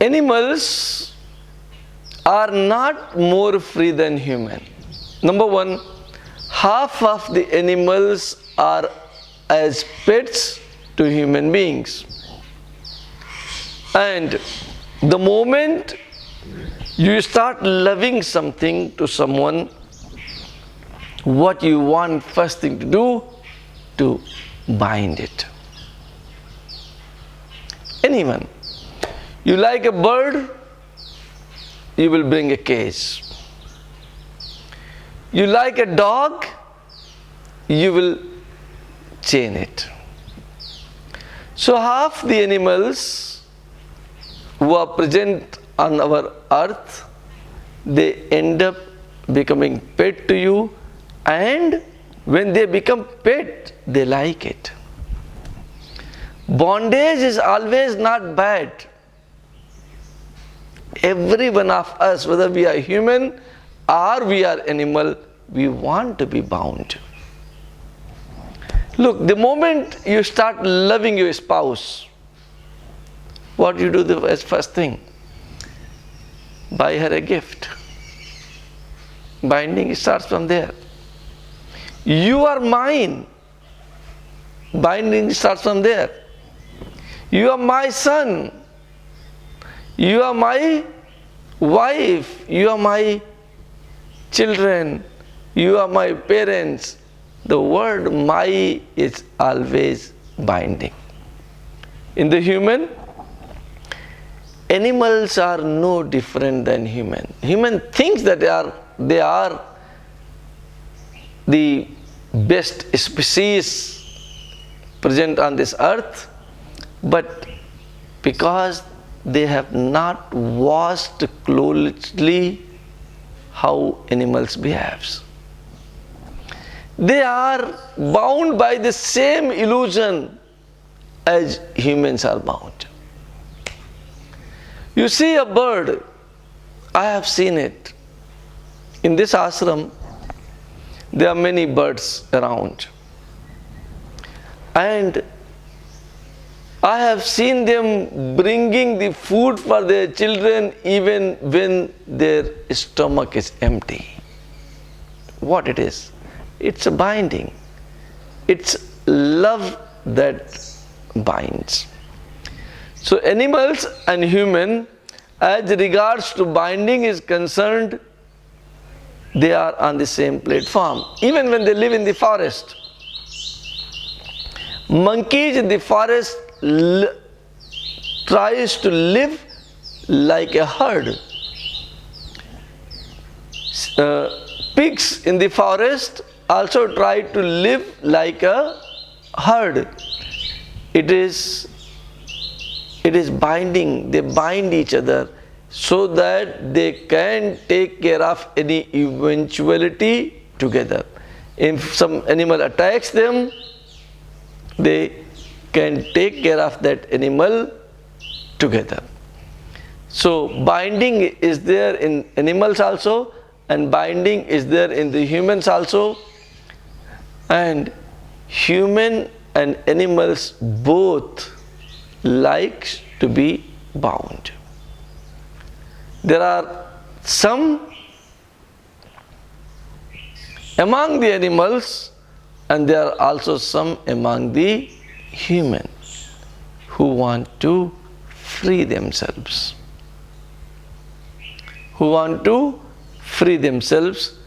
Animals are not more free than human. Number one, half of the animals are as pets to human beings. And the moment you start loving something to someone, what you want first thing to do, to bind it. Anyone. You like a bird, you will bring a cage. You like a dog, you will chain it. So half the animals who are present on our earth, they end up becoming pet to you, and when they become pet, they like it. Bondage is always not bad. Every one of us, whether we are human or we are animal, we want to be bound. Look, the moment you start loving your spouse, what do you do the first thing? Buy her a gift. Binding starts from there. You are mine. Binding starts from there. You are my son. You are my wife. You are my children. You are my parents. The word my is always binding. In the human, animals are no different than human. Human thinks that they are the best species present on this earth, but because they have not watched closely how animals behaves, they are bound by the same illusion as humans are bound. You see a bird, I have seen it. In this ashram, there are many birds around. And I have seen them bringing the food for their children even when their stomach is empty. What it is? It's a binding. It's love that binds. So animals and human, as regards to binding is concerned, they are on the same platform. Even when they live in the forest, monkeys in the forest tries to live like a herd. Pigs in the forest also try to live like a herd. It is binding. They bind each other so that they can take care of any eventuality together. If some animal attacks them, they can take care of that animal together. So binding is there in animals also, and binding is there in the humans also, and human and animals both like to be bound. There are some among the animals, and there are also some among the humans who want to free themselves. Who want to free themselves,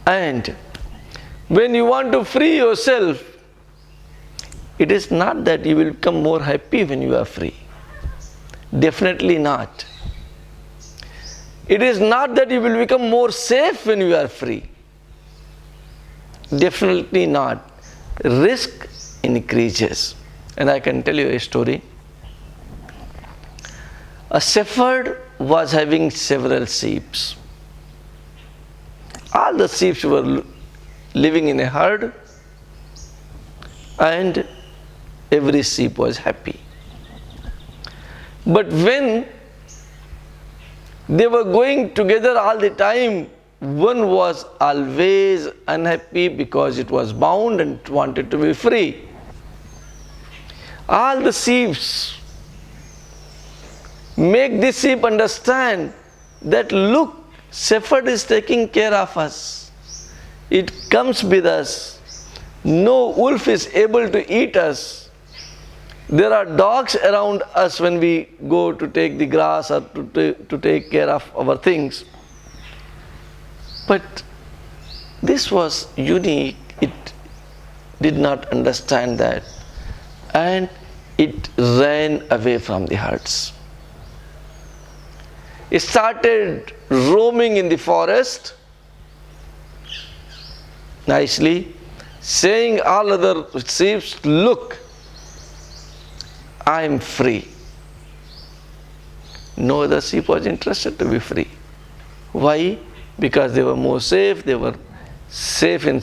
and when you want to free yourself, it is not that you will become more happy when you are free. Definitely not. It is not that you will become more safe when you are free. Definitely not. Risk increases. And I can tell you a story. A shepherd was having several sheep. All the sheep were living in a herd, and every sheep was happy. But when they were going together all the time, one was always unhappy because it was bound and wanted to be free. All the sheep make this sheep understand that look, shepherd is taking care of us. It comes with us. No wolf is able to eat us. There are dogs around us when we go to take the grass or to take care of our things. But this was unique. It did not understand that. And it ran away from the herds. It started roaming in the forest nicely, saying all other sheep, look, I am free. No other sheep was interested to be free. Why? Because they were more safe, they were safe in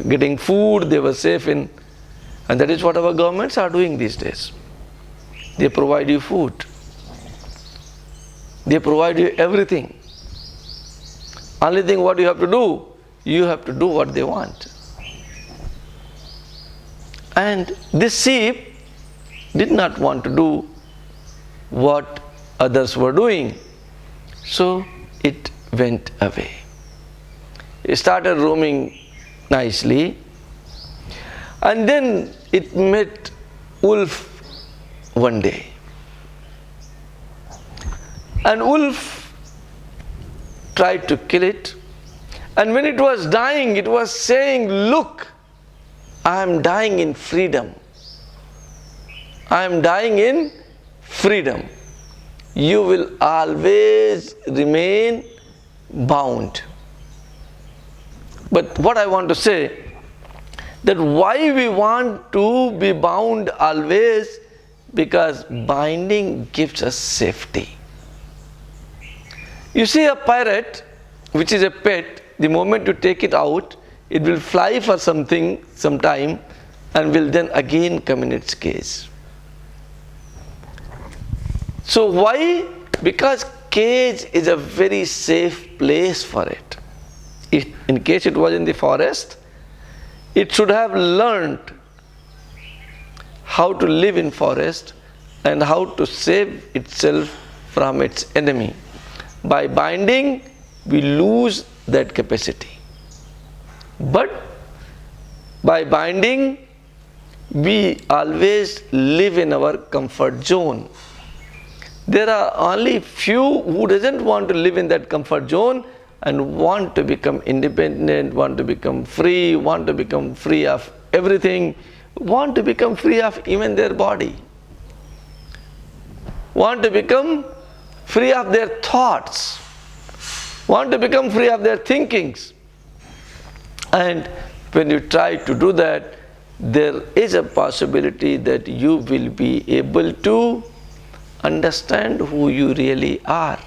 getting food, they were safe in, and that is what our governments are doing these days. They provide you food. They provide you everything. Only thing what you have to do what they want. And this sheep did not want to do what others were doing. So it went away. It started roaming nicely. And then it met wolf one day. And wolf tried to kill it. And when it was dying, it was saying, look, I am dying in freedom. I am dying in freedom. You will always remain bound. But what I want to say, that why we want to be bound always, because binding gives us safety. You see a parrot, which is a pet, the moment you take it out, it will fly for some time, and will then again come in its cage. So why? Because cage is a very safe place for it. In case it was in the forest, it should have learned how to live in forest and how to save itself from its enemy. By binding, we lose that capacity. But by binding, we always live in our comfort zone. There are only few who doesn't want to live in that comfort zone and want to become independent, want to become free of everything, want to become free of even their body, want to become free of their thoughts, want to become free of their thinkings. And when you try to do that, there is a possibility that you will be able to understand who you really are.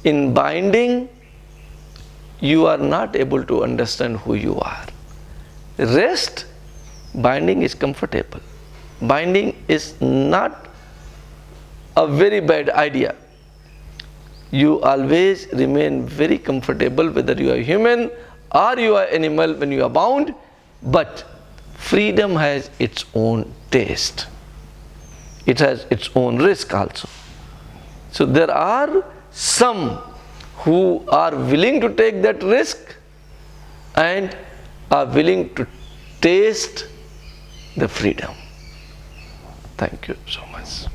In binding, you are not able to understand who you are. Rest, binding is comfortable. Binding is not a very bad idea. You always remain very comfortable whether you are human or you are animal when you are bound, but freedom has its own taste. It has its own risk also. So there are some who are willing to take that risk and are willing to taste the freedom. Thank you so much.